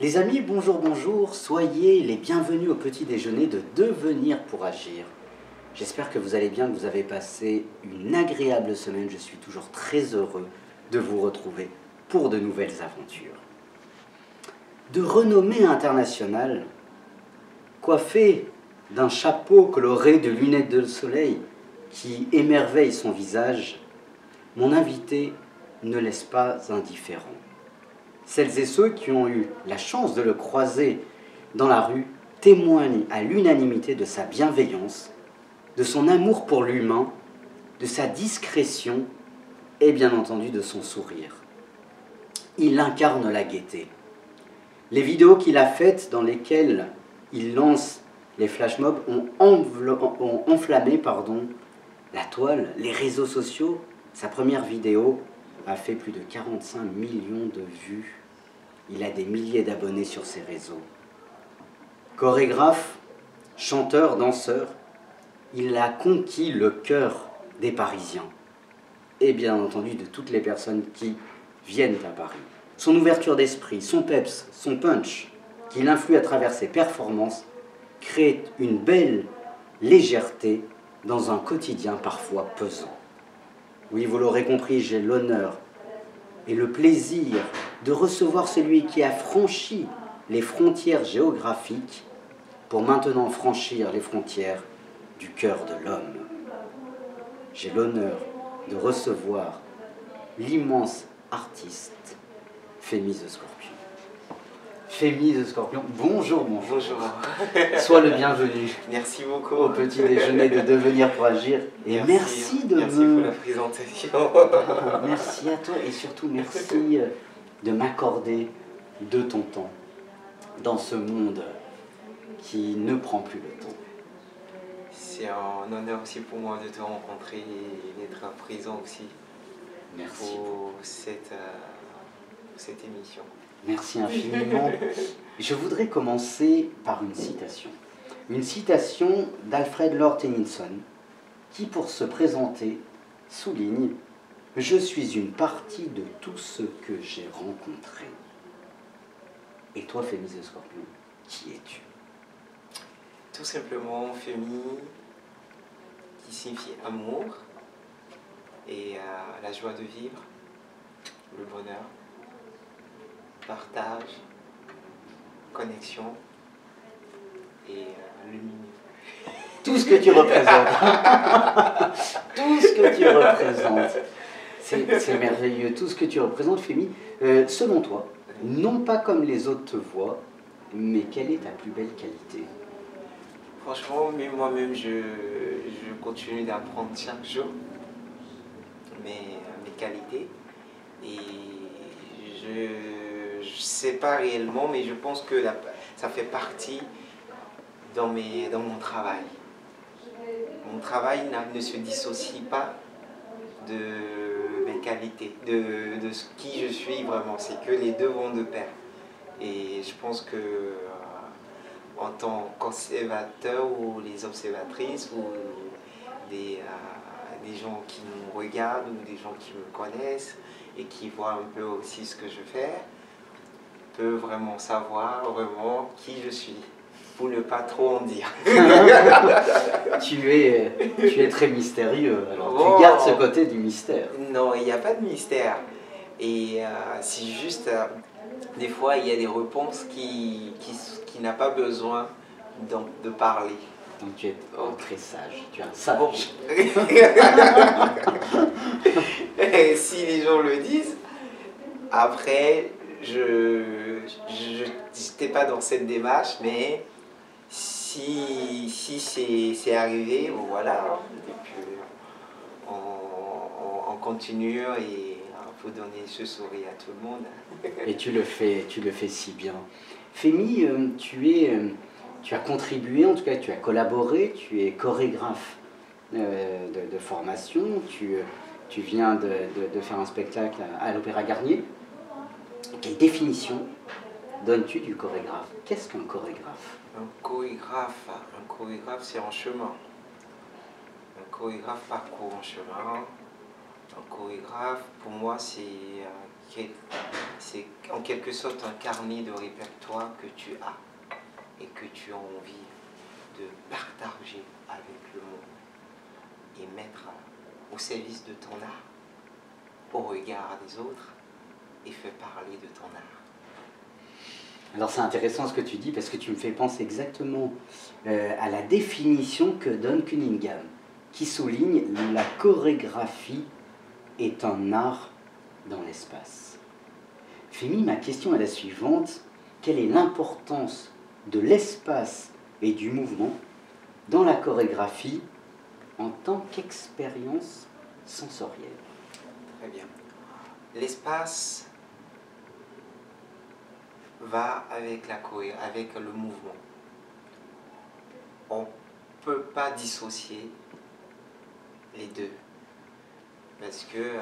Les amis, bonjour, bonjour, soyez les bienvenus au petit déjeuner de Devenir pour agir. J'espère que vous allez bien, que vous avez passé une agréable semaine. Je suis toujours très heureux de vous retrouver pour de nouvelles aventures. De renommée internationale, coiffé d'un chapeau coloré de lunettes de soleil qui émerveille son visage, mon invité ne laisse pas indifférent. Celles et ceux qui ont eu la chance de le croiser dans la rue témoignent à l'unanimité de sa bienveillance, de son amour pour l'humain, de sa discrétion et bien entendu de son sourire. Il incarne la gaieté. Les vidéos qu'il a faites dans lesquelles il lance les flash mobs ont enflammé la toile, les réseaux sociaux. Sa première vidéo a fait plus de 45 millions de vues. Il a des milliers d'abonnés sur ses réseaux. Chorégraphe, chanteur, danseur, il a conquis le cœur des Parisiens et bien entendu de toutes les personnes qui viennent à Paris. Son ouverture d'esprit, son peps, son punch, qu'il influe à travers ses performances, crée une belle légèreté dans un quotidien parfois pesant. Oui, vous l'aurez compris, j'ai l'honneur et le plaisir de recevoir celui qui a franchi les frontières géographiques pour maintenant franchir les frontières du cœur de l'homme. J'ai l'honneur de recevoir l'immense artiste Femi the Scorpion. Femi the Scorpion, bonjour. Bonjour. Sois le bienvenu. Merci beaucoup. Au petit déjeuner de Devenir pour agir. Et merci pour la présentation. Merci à toi et surtout merci de m'accorder de ton temps dans ce monde qui ne prend plus le temps. C'est un honneur aussi pour moi de te rencontrer et d'être présent aussi. Merci pour cette émission. Merci infiniment. Je voudrais commencer par une citation. Une citation d'Alfred Lord Tennyson qui, pour se présenter, souligne « Je suis une partie de tout ce que j'ai rencontré ». Et toi, Femi the Scorpion, qui es-tu? Tout simplement, Femi, qui signifie amour et la joie de vivre, le bonheur, partage, connexion et lumière. Tout ce que tu représentes. Tout ce que tu représentes. C'est merveilleux. Tout ce que tu représentes, Femi. Selon toi, non pas comme les autres te voient, mais quelle est ta plus belle qualité? Franchement, moi-même, je continue d'apprendre chaque jour mes qualités. Et je ne sais pas réellement, mais je pense que ça fait partie dans mon travail. Mon travail ne se dissocie pas de mes qualités, de qui je suis vraiment. C'est que les deux vont de pair. Et je pense que en tant qu'observateur ou les observatrices ou des gens qui nous regardent ou des gens qui me connaissent et qui voient un peu aussi ce que je fais, peuvent vraiment savoir vraiment qui je suis, pour ne pas trop en dire. Tu es très mystérieux, alors tu gardes ce côté du mystère. Non, il n'y a pas de mystère. Et c'est juste, des fois, il y a des réponses qui n'ont pas besoin de parler. Donc tu es très sage, tu es un sage. Bon. Si les gens le disent, après, je n'étais pas dans cette démarche, mais si c'est arrivé, bon, voilà, et puis on continue et il faut donner ce sourire à tout le monde. Et tu le fais si bien. Femi, tu as contribué, en tout cas tu as collaboré, tu es chorégraphe de formation, tu viens de faire un spectacle à l'Opéra Garnier. Quelle définition donnes-tu du chorégraphe? Qu'est-ce qu'un chorégraphe? Un chorégraphe, c'est un chemin. Un chorégraphe parcourt un chemin. Un chorégraphe, pour moi, c'est c'est en quelque sorte un carnet de répertoire que tu as et que tu as envie de partager avec le monde et mettre au service de ton art, au regard des autres, et faire parler de ton art. Alors c'est intéressant ce que tu dis parce que tu me fais penser exactement à la définition que donne Cunningham, qui souligne la chorégraphie est un art dans l'espace. Fémi, ma question est la suivante. Quelle est l'importance de l'espace et du mouvement dans la chorégraphie en tant qu'expérience sensorielle? Très bien. L'espace va avec avec le mouvement. On ne peut pas dissocier les deux. Parce que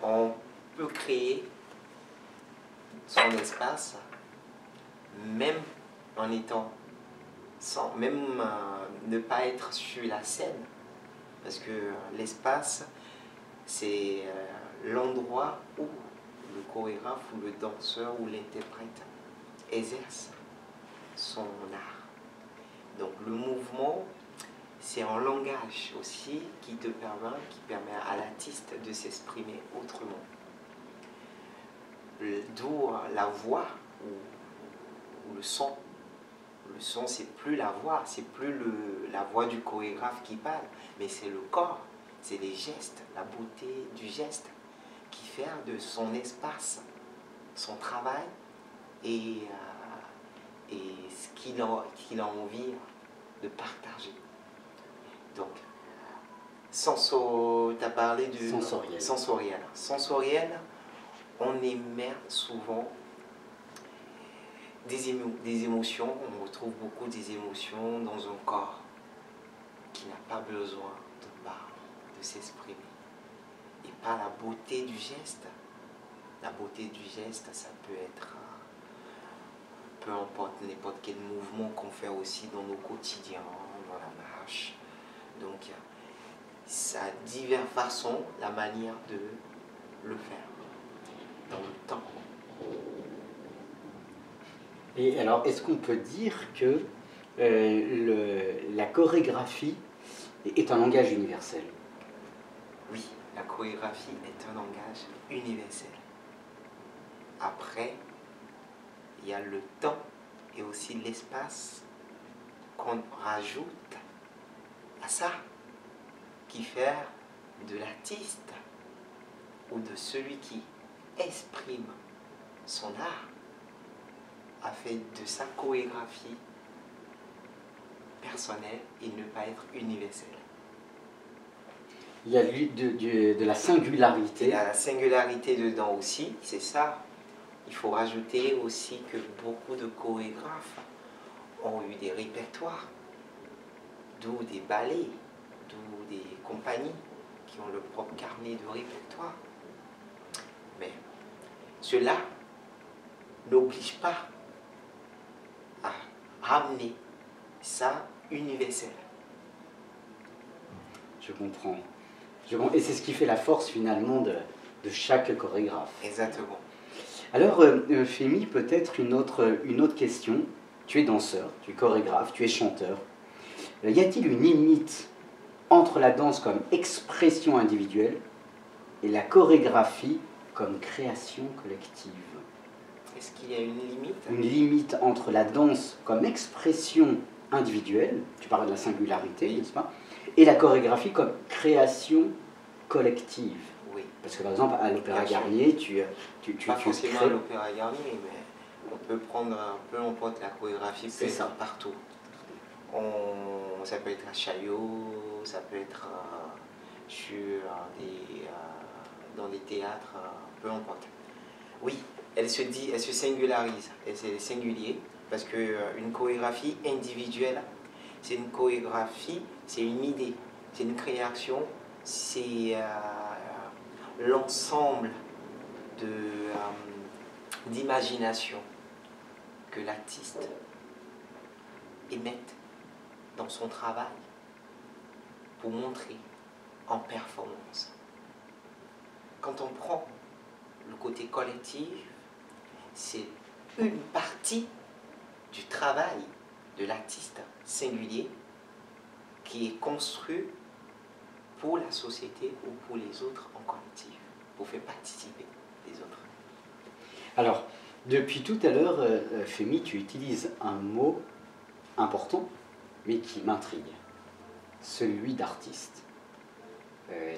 on peut créer son espace même en étant sans même ne pas être sur la scène. Parce que l'espace, c'est l'endroit où le chorégraphe ou le danseur ou l'interprète exerce son art. Donc le mouvement, c'est un langage aussi qui permet à l'artiste de s'exprimer autrement. D'où la voix ou le son. Le son, c'est plus la voix, c'est plus la voix du chorégraphe qui parle, mais c'est le corps, c'est les gestes, la beauté du geste qui fait de son espace, son travail et ce qu'il a envie de partager. Donc, tu as parlé du sensoriel. Sensoriel, on émet souvent des émotions, on retrouve beaucoup des émotions dans un corps qui n'a pas besoin de parler, de s'exprimer. Et par la beauté du geste, la beauté du geste, ça peut être peu importe n'importe quel mouvement qu'on fait aussi dans nos quotidiens, dans la marche. Donc, ça a diverses façons, la manière de le faire dans le temps. Et alors, est-ce qu'on peut dire que la chorégraphie est un langage universel? Oui, la chorégraphie est un langage universel. Après, il y a le temps et aussi l'espace qu'on rajoute à ça, qui fait de l'artiste ou de celui qui exprime son art a fait de sa chorégraphie personnelle et ne pas être universelle. Il y a de la singularité. Il y a la singularité dedans aussi, c'est ça. Il faut rajouter aussi que beaucoup de chorégraphes ont eu des répertoires, d'où des ballets, d'où des compagnies qui ont leur propre carnet de répertoire. Mais cela n'oblige pas à ramener ça universel. Je comprends. Et c'est ce qui fait la force finalement de chaque chorégraphe. Exactement. Alors, Fémi, peut-être une autre question. Tu es danseur, tu es chorégraphe, tu es chanteur. Y a-t-il une limite entre la danse comme expression individuelle et la chorégraphie comme création collective? Est-ce qu'il y a une limite? Une limite entre la danse comme expression individuelle, tu parlais de la singularité, oui, n'est-ce pas, et la chorégraphie comme création collective? Oui. Parce que par exemple, à l'Opéra Garnier, pas forcément à l'Opéra Garnier, mais on peut prendre peu importe la chorégraphie, peut être partout. Ça peut être à Chaillot, ça peut être dans des théâtres, peu importe. Oui, elle se singularise, c'est singulier, parce qu'une chorégraphie individuelle, c'est une chorégraphie, c'est une idée, c'est une création, c'est l'ensemble d'imagination que l'artiste émette dans son travail pour montrer en performance. Quand on prend le côté collectif, c'est une partie du travail de l'artiste singulier qui est construit pour la société ou pour les autres en collectif, pour faire participer les autres. Alors, depuis tout à l'heure, Femi, tu utilises un mot important, mais qui m'intrigue, celui d'artiste.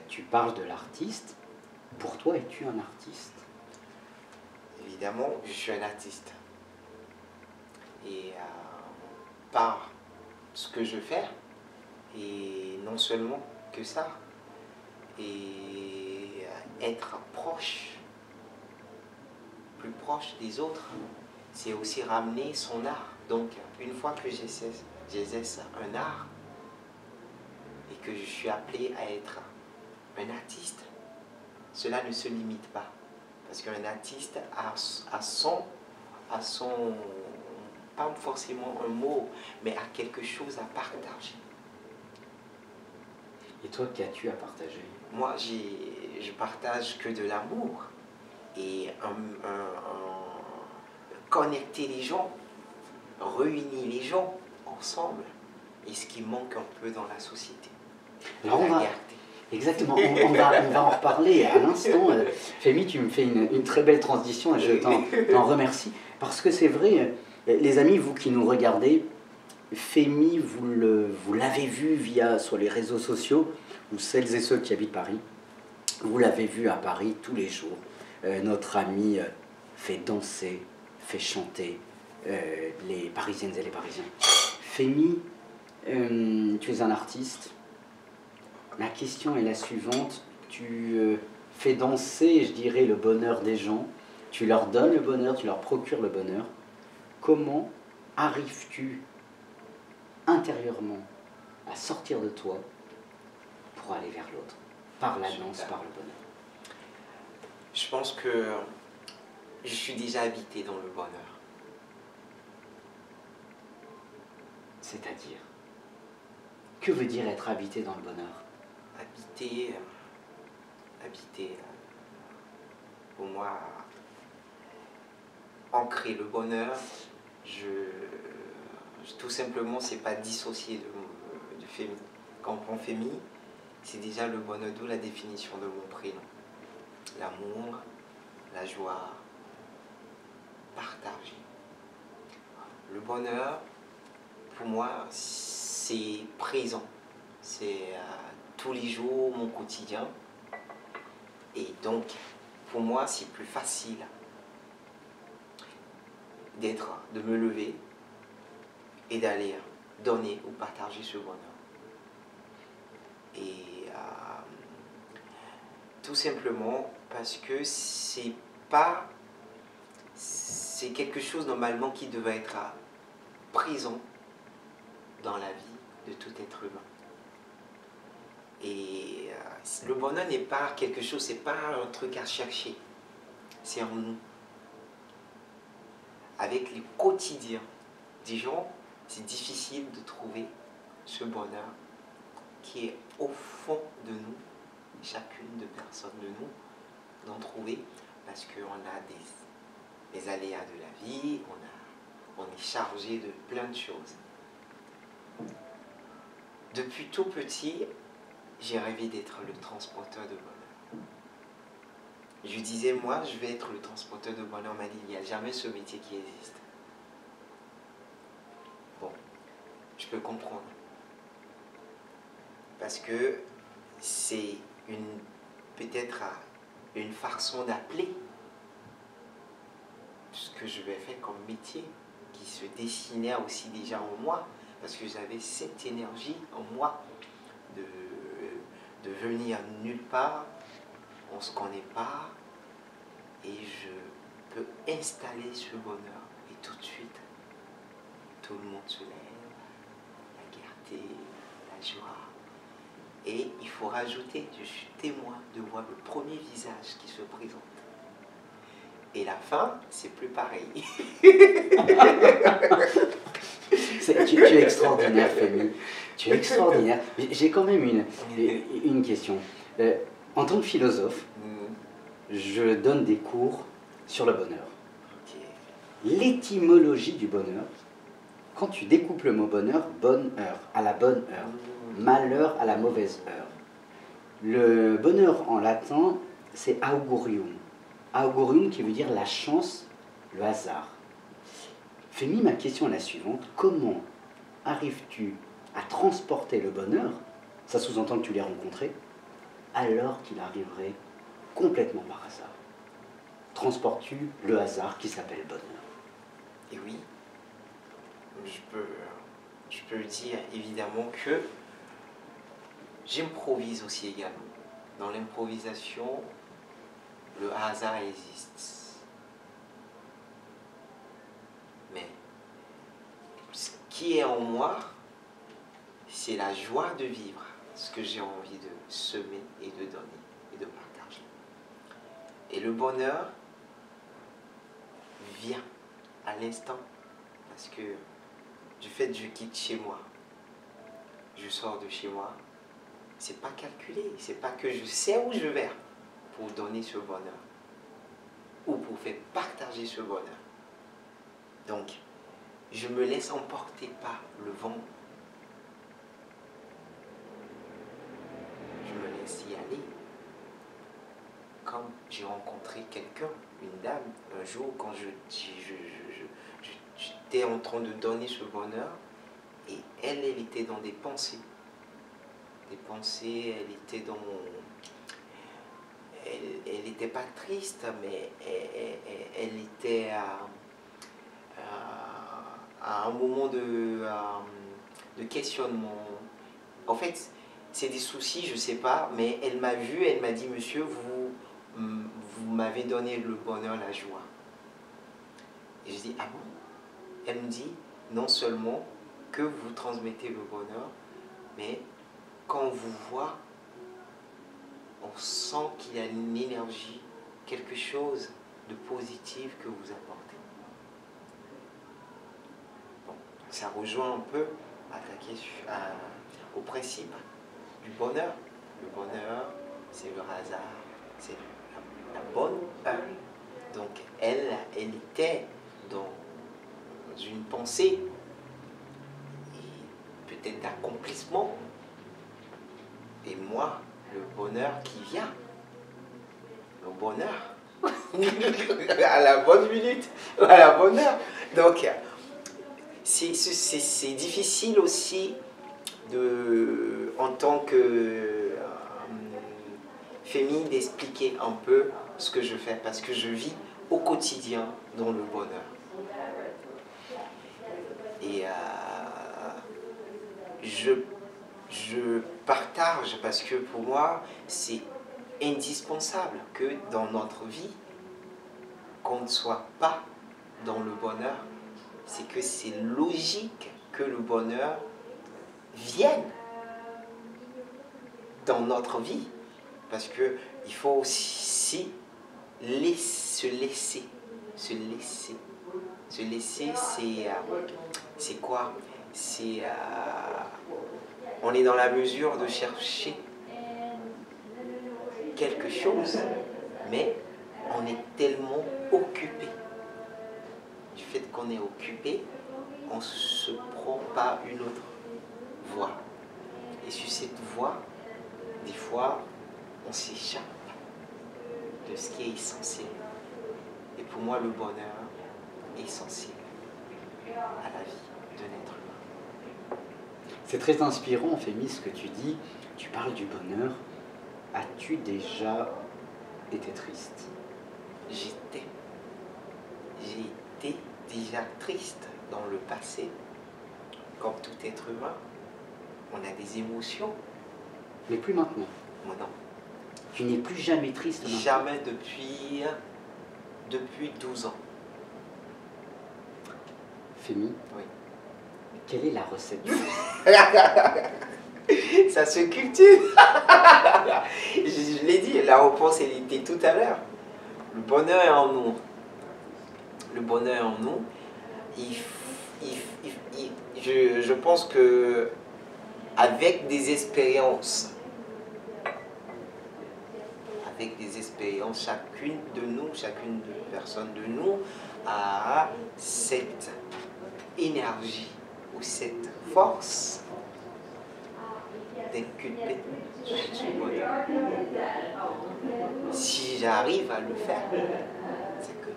Tu parles de l'artiste. Pour toi, es-tu un artiste? Évidemment, je suis un artiste. Et par ce que je fais, et non seulement que ça, et être proche, plus proche des autres, c'est aussi ramener son art. Donc, une fois que j'exerce un art, et que je suis appelé à être un artiste, cela ne se limite pas. Parce qu'un artiste a son, pas forcément un mot, mais a quelque chose à partager. Et toi, qu'as-tu à partager? Moi, je partage que de l'amour et connecter les gens, réunir les gens ensemble, et ce qui manque un peu dans la société. Alors exactement, on va en reparler à l'instant. Femi, tu me fais une très belle transition et je t'en remercie. Parce que c'est vrai, les amis, vous qui nous regardez, Femi, vous l'avez vu sur les réseaux sociaux, ou celles et ceux qui habitent Paris, vous l'avez vu à Paris tous les jours. Notre ami fait danser, fait chanter les Parisiennes et les Parisiens. Femi, tu es un artiste. Ma question est la suivante. Tu fais danser, je dirais, le bonheur des gens. Tu leur donnes le bonheur, tu leur procures le bonheur. Comment arrives-tu intérieurement à sortir de toi pour aller vers l'autre? Par la danse, par le bonheur. Je pense que je suis déjà habité dans le bonheur. C'est-à-dire, que veut dire être habité dans le bonheur? Habiter, pour moi, ancrer le bonheur, tout simplement, c'est pas dissocier du Femi. Quand on prend Femi, c'est déjà le bonheur, d'où la définition de mon prénom. L'amour, la joie, partager. Le bonheur, pour moi, c'est présent. C'est tous les jours mon quotidien. Et donc, pour moi, c'est plus facile de me lever et d'aller donner ou partager ce bonheur. Et tout simplement parce que c'est quelque chose normalement qui devait être présent dans la vie de tout être humain. Et le bonheur n'est pas quelque chose, c'est pas un truc à chercher, c'est en nous. Avec le quotidien des gens, c'est difficile de trouver ce bonheur qui est au fond de nous, chacune de personnes de nous, d'en trouver, parce qu'on a des aléas de la vie, on est chargé de plein de choses. Depuis tout petit, j'ai rêvé d'être le transporteur de bonheur. Je disais, moi, je vais être le transporteur de bonheur. On m'a dit, il n'y a jamais ce métier qui existe. Bon, je peux comprendre. Parce que c'est peut-être une façon d'appeler ce que je vais faire comme métier, qui se dessinait aussi déjà en moi, parce que j'avais cette énergie en moi de venir nulle part, on ne se connaît pas, et je peux installer ce bonheur. Et tout de suite, tout le monde se lève, la gaieté, la joie. Et il faut rajouter, je suis témoin de voir le premier visage qui se présente. Et la fin, c'est plus pareil. Tu es extraordinaire, Femi. Tu es extraordinaire. J'ai quand même une question. En tant que philosophe, je donne des cours sur le bonheur. Ok. L'étymologie du bonheur, quand tu découpes le mot bonheur, bonne heure, à la bonne heure, malheur à la mauvaise heure. Le bonheur en latin, c'est augurium. Augurium qui veut dire la chance, le hasard. Fémi, ma question est la suivante. Comment arrives-tu à transporter le bonheur, ça sous-entend que tu l'aies rencontré, alors qu'il arriverait complètement par hasard? Transportes-tu le hasard qui s'appelle bonheur? Et oui, je peux dire évidemment que j'improvise aussi également. Dans l'improvisation, le hasard existe. Mais ce qui est en moi, c'est la joie de vivre ce que j'ai envie de semer et de donner et de partager. Et le bonheur vient à l'instant parce que du fait que je quitte chez moi, je sors de chez moi, c'est pas calculé, c'est pas que je sais où je vais pour donner ce bonheur ou pour faire partager ce bonheur. Donc, je me laisse emporter par le vent. Je me laisse y aller. Comme j'ai rencontré quelqu'un, une dame, un jour quand j'étais en train de donner ce bonheur, et elle était dans des pensées. Des pensées, elle était dans... Elle n'était pas triste, mais elle était à un moment de questionnement. En fait, c'est des soucis, je ne sais pas, mais elle m'a vu, elle m'a dit, monsieur, vous m'avez donné le bonheur, la joie. Et je dis, ah bon? Elle me dit, non seulement que vous transmettez le bonheur, mais quand on vous voit, on sent qu'il y a une énergie, quelque chose de positif que vous apportez. Bon, ça rejoint un peu au principe du bonheur. Le bonheur, c'est le hasard, c'est la bonne heure. Donc elle était dans une pensée, peut-être d'accomplissement. Et moi, le bonheur qui vient, le bonheur, à la bonne minute, à la bonne heure. Donc, c'est difficile aussi en tant que féminin d'expliquer un peu ce que je fais parce que je vis au quotidien dans le bonheur. Et je partage parce que pour moi, c'est indispensable que dans notre vie, qu'on ne soit pas dans le bonheur. C'est que c'est logique que le bonheur vienne dans notre vie. Parce qu'il faut aussi se laisser. Se laisser. Se laisser, c'est quoi? On est dans la mesure de chercher quelque chose, mais on est tellement occupé. Du fait qu'on est occupé, on se prend pas une autre voie. Et sur cette voie, des fois, on s'échappe de ce qui est essentiel. Et pour moi, le bonheur est essentiel à la vie de l'être humain. C'est très inspirant, Fémi, ce que tu dis. Tu parles du bonheur. As-tu déjà été triste? J'ai été déjà triste dans le passé. Comme tout être humain, on a des émotions. Mais plus maintenant. Moi non. Tu n'es plus jamais triste maintenant? Jamais depuis 12 ans. Fémi, oui. Quelle est la recette du bonheur? Ça se cultive. Je l'ai dit, la réponse elle était tout à l'heure. Le bonheur est en nous. Le bonheur est en nous. Je pense que avec des expériences, avec des expériences. Chacune de nous, chacune de personne de nous a cette énergie ou cette force d'inculper ce bonheur. Si j'arrive à le faire, c'est que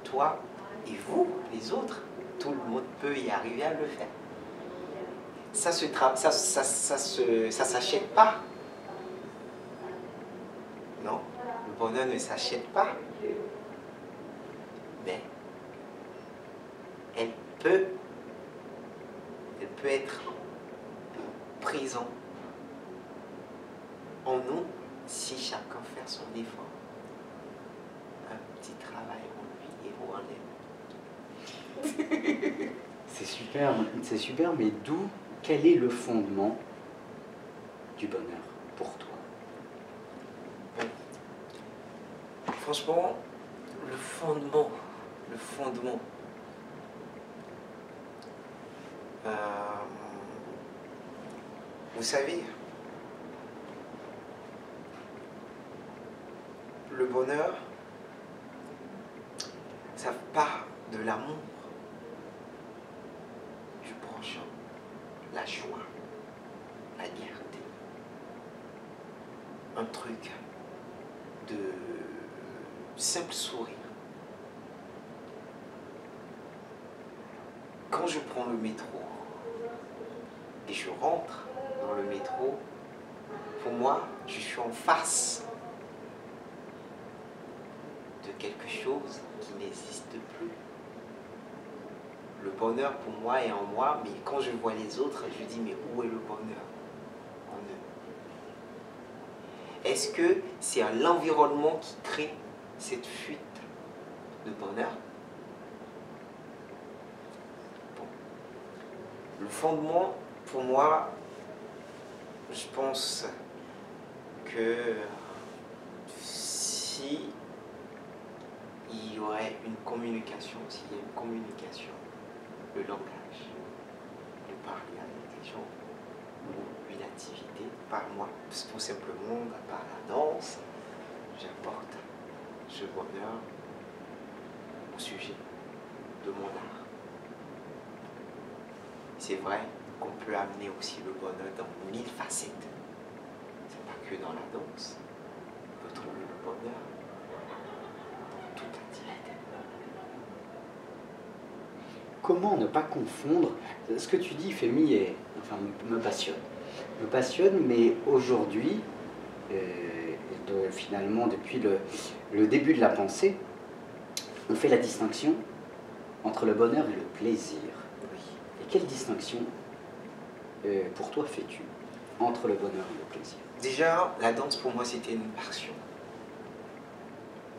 toi et vous, les autres, tout le monde peut y arriver à le faire. Ça s'achète pas. Non, le bonheur ne s'achète pas. Mais elle peut être présente en nous si chacun fait son effort. Un petit travail en lui et en elle. C'est super, mais quel est le fondement du bonheur pour toi? Franchement, le fondement, vous savez, le bonheur, ça part de l'amour du prochain, la joie, la liberté, un truc de simple sourire. Quand je prends le métro et je rentre dans le métro, pour moi, je suis en face de quelque chose qui n'existe plus. Le bonheur pour moi est en moi, mais quand je vois les autres, je dis mais où est le bonheur en eux? Est-ce que c'est l'environnement qui crée cette fuite de bonheur? Bon. Le fondement, pour moi, je pense que si il y aurait une communication, s'il y a une communication, le langage, de parler avec des gens, ou une activité, par moi, tout simplement par la danse, j'apporte ce bonheur au sujet de mon art. C'est vrai qu'on peut amener aussi le bonheur dans 1000 facettes. C'est pas que dans la danse. On peut trouver le bonheur dans toute activité. Comment ne pas confondre? Ce que tu dis, Fémi, me passionne. Me passionne, mais aujourd'hui, finalement, depuis le début de la pensée, on fait la distinction entre le bonheur et le plaisir. Oui. Et quelle distinction, pour toi, fais-tu entre le bonheur et le plaisir? Déjà, la danse pour moi c'était une passion.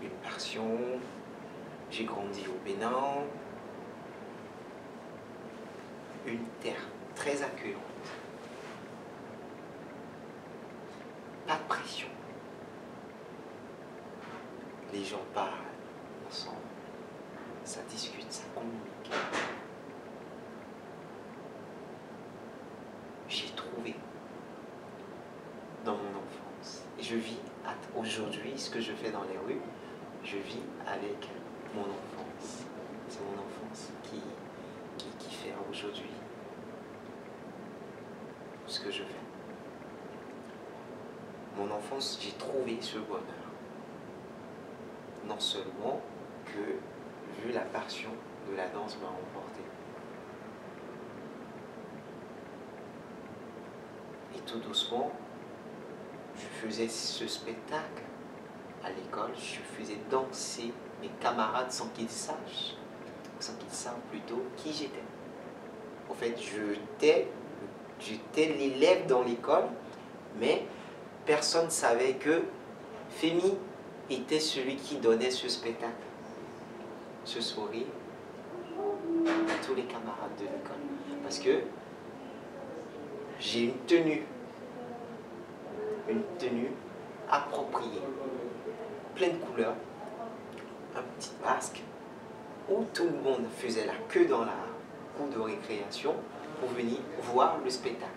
Une passion. J'ai grandi au Bénin. Une terre très accueillante. Pas de pression. Les gens parlent ensemble. Ça discute, ça communique. J'ai trouvé dans mon enfance. Et je vis aujourd'hui ce que je fais dans les rues, je vis avec mon enfance. C'est mon enfance qui fait aujourd'hui ce que je fais. Mon enfance, j'ai trouvé ce bonheur. Non seulement que, vu la passion de la danse m'a emporté. Et tout doucement, je faisais ce spectacle à l'école, je faisais danser mes camarades sans qu'ils sachent, plutôt qui j'étais. En fait, j'étais l'élève dans l'école, mais personne ne savait que Fémi était celui qui donnait ce spectacle, ce sourire à tous les camarades de l'école. Parce que j'ai une tenue appropriée, pleine de couleurs, un petit masque, où tout le monde faisait la queue dans la cour de récréation pour venir voir le spectacle.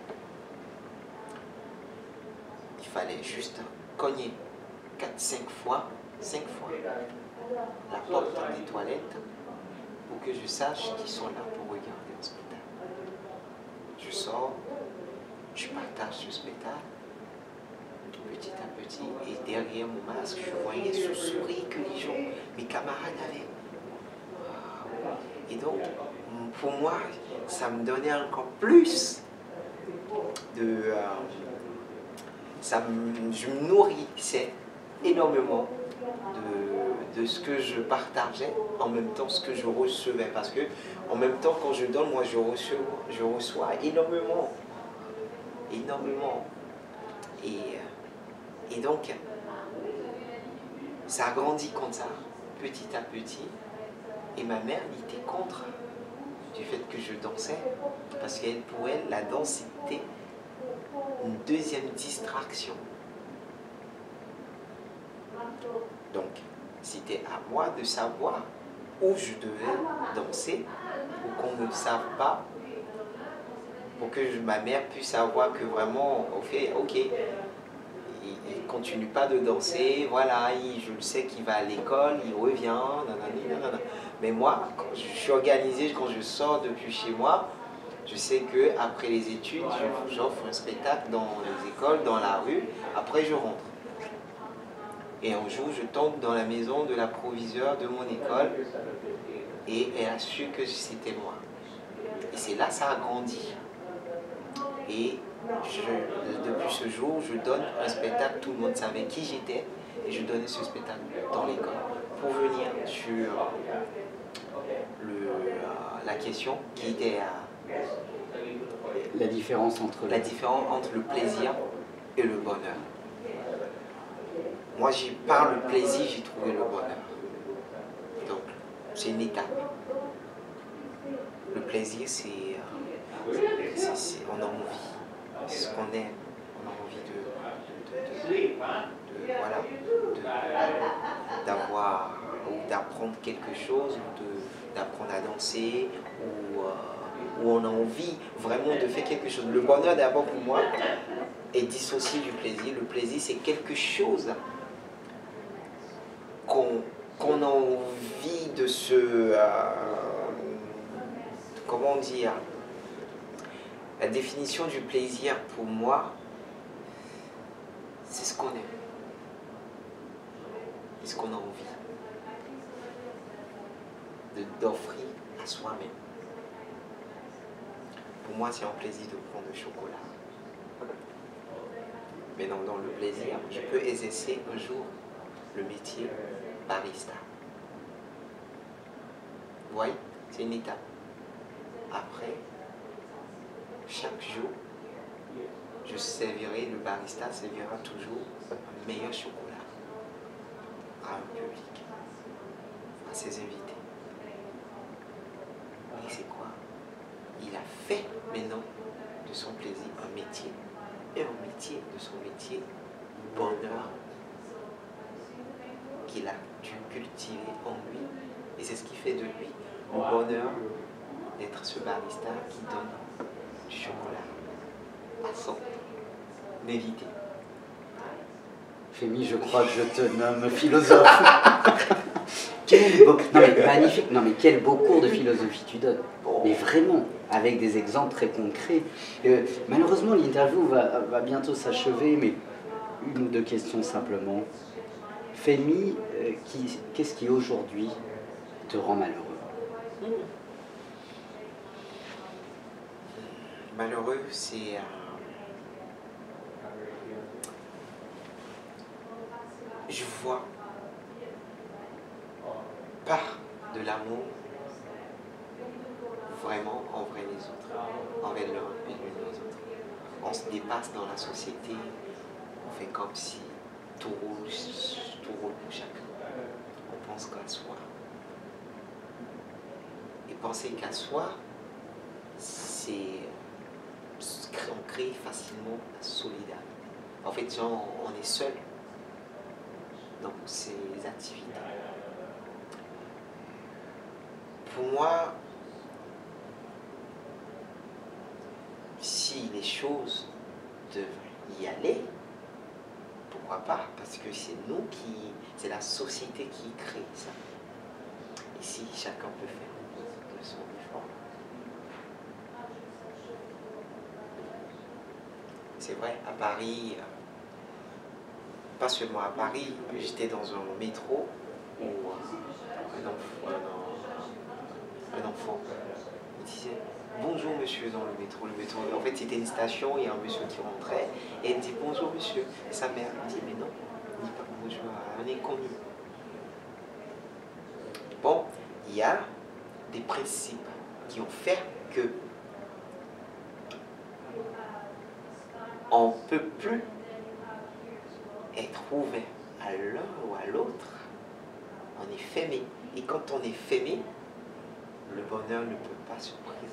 fallait juste cogner 4-5 fois, 5 fois la porte des toilettes pour que je sache qu'ils sont là pour regarder un spectacle. Je sors, je partage ce spectacle petit à petit et derrière mon masque, je voyais ce sourire que les gens, mes camarades avaient. Et donc, pour moi, ça me donnait encore plus de... je me nourrissais énormément de ce que je partageais, en même temps ce que je recevais. Parce que en même temps, quand je donne, moi je reçois énormément. Énormément. Et donc, ça a grandi comme ça, petit à petit. Et ma mère était contre du fait que je dansais. Parce qu'elle, pour elle, la danse était une deuxième distraction. Donc, c'était à moi de savoir où je devais danser pour qu'on ne le sache pas, pour que ma mère puisse savoir que vraiment, ok, il continue pas de danser, voilà, je le sais qu'il va à l'école, il revient, nanani, nanana. Mais moi, quand je suis organisé, quand je sors depuis chez moi, je sais qu'après les études, j'offre un spectacle dans les écoles, dans la rue, après je rentre. Et un jour, je tombe dans la maison de la proviseure de mon école et elle a su que c'était moi. Et c'est là que ça a grandi. Et depuis ce jour, je donne un spectacle, tout le monde savait qui j'étais et je donnais ce spectacle dans l'école. Pour venir sur la question qui était la différence entre le plaisir et le bonheur. Moi, par le plaisir, j'ai trouvé le bonheur. Donc, c'est une étape. Le plaisir, c'est on a envie, c'est ce qu'on aime. On a envie d'avoir ou d'apprendre quelque chose, ou d'apprendre à danser, ou on a envie vraiment de faire quelque chose. Le bonheur, d'abord, pour moi, est dissocié du plaisir. Le plaisir, c'est quelque chose qu'on a envie de se... comment dire? La définition du plaisir, pour moi, c'est ce qu'on aime. C'est ce qu'on a envie d'offrir à soi-même. Pour moi, c'est un plaisir de prendre le chocolat. Mais dans le plaisir, je peux exercer un jour le métier barista. Vous voyez, c'est une étape. Après, chaque jour, je servirai, le barista servira toujours un meilleur chocolat à un public, à ses invités. Et c'est quoi? Il a fait maintenant de son plaisir un métier, et un métier de son métier, bonheur qu'il a dû cultiver en lui. Et c'est ce qui fait de lui le bonheur d'être ce barista qui donne du chocolat à son invité. Fémi, je crois que je te nomme philosophe. Non mais magnifique, non mais quel beau cours de philosophie tu donnes. Mais vraiment, avec des exemples très concrets. Malheureusement, l'interview va bientôt s'achever, mais une ou deux questions simplement. Fémi, qu'est-ce qui aujourd'hui te rend malheureux? Malheureux, c'est... je vois pas de l'amour vraiment envers les autres, envers l'un et les autres. On se dépasse dans la société, on fait comme si tout roule pour chacun. On pense qu'à soi. Et penser qu'à soi, c'est... on crée facilement la solidarité. En fait, on est seul dans ces activités. Pour moi, si les choses devraient y aller, pourquoi pas? Parce que c'est nous qui, c'est la société qui crée ça. Ici, chacun peut faire de son effort. C'est vrai, à Paris, pas seulement à Paris, j'étais dans un métro où un enfant me disait bonjour monsieur dans le métro. En fait, c'était une station, il y a un monsieur qui rentrait et il dit bonjour monsieur. Et sa mère lui dit mais non, on dit pas bonjour à un inconnu. Bon, il y a des principes qui ont fait que on ne peut plus être ouvert à l'un ou à l'autre. On est fermé. Et quand on est fermé, le bonheur ne peut pas se présenter.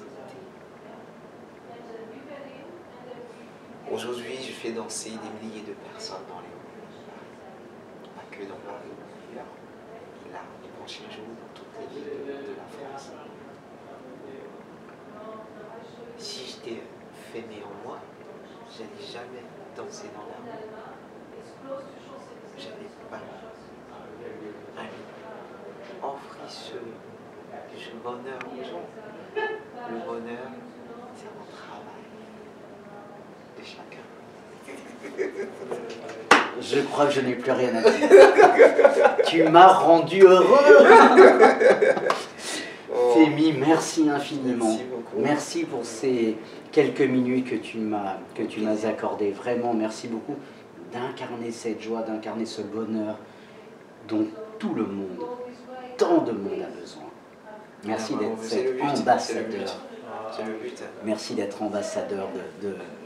Aujourd'hui, je fais danser des milliers de personnes dans les rues. Pas que dans Paris, d'ailleurs. Et là, les prochains jours, dans toutes les villes de la France. Si j'étais fermé en moi, je n'allais jamais danser dans la rue. Je n'ai pas offrir ce bonheur aux gens. Le bonheur, c'est mon travail de chacun. Je crois que je n'ai plus rien à dire. Tu m'as rendu heureux. Fémi, merci infiniment. Merci beaucoup. Merci pour ces quelques minutes que tu m'as accordées. Vraiment, merci beaucoup d'incarner cette joie, d'incarner ce bonheur dont tout le monde, tant de monde a besoin. Merci d'être cet ambassadeur. C'est le but. Merci d'être ambassadeur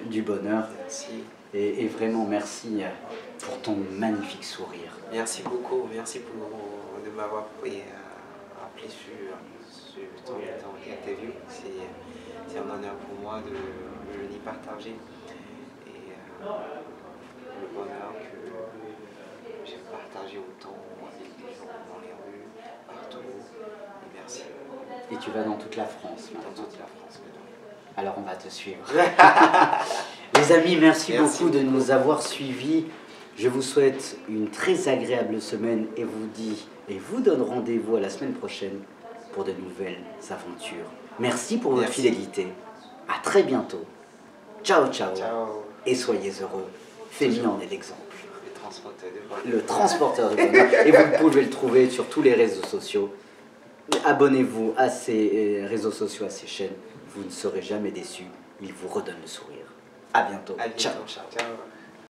du bonheur. Merci. Et vraiment, merci pour ton magnifique sourire. Merci beaucoup. Merci de m'avoir appelé sur ton interview. C'est un honneur pour moi de venir partager. Et le bonheur que j'ai partagé autant avec les gens dans les rues, partout. Et merci. Et tu vas dans toute la France maintenant. Dans toute la France maintenant. Alors on va te suivre. Les amis, merci beaucoup de nous avoir suivis. Je vous souhaite une très agréable semaine et vous donne rendez-vous à la semaine prochaine pour de nouvelles aventures. Merci pour votre fidélité. À très bientôt. Ciao, ciao. Ciao. Et soyez heureux. Fémi en est l'exemple. Le transporteur de bonheur. Le transporteur de bonheur. Et vous pouvez le trouver sur tous les réseaux sociaux. Abonnez-vous à ces réseaux sociaux, à ces chaînes. Vous ne serez jamais déçus. Il vous redonne le sourire. À bientôt. À bientôt. Ciao, ciao. Ciao.